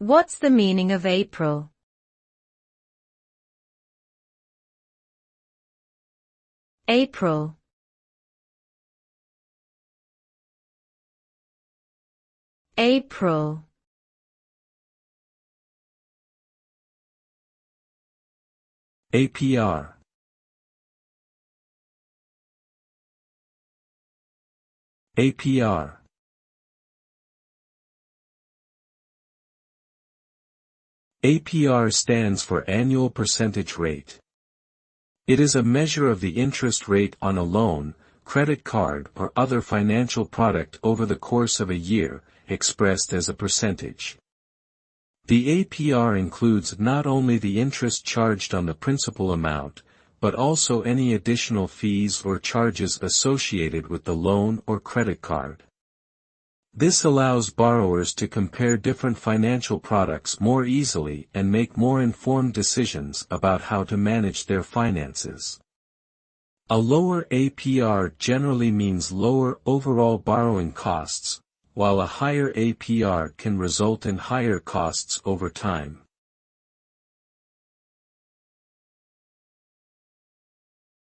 What's the meaning of April? April. April. APR. APR. APR stands for annual percentage rate. It is a measure of the interest rate on a loan, credit card or other financial product over the course of a year, expressed as a percentage. The APR includes not only the interest charged on the principal amount, but also any additional fees or charges associated with the loan or credit card. This allows borrowers to compare different financial products more easily and make more informed decisions about how to manage their finances. A lower APR generally means lower overall borrowing costs, while a higher APR can result in higher costs over time.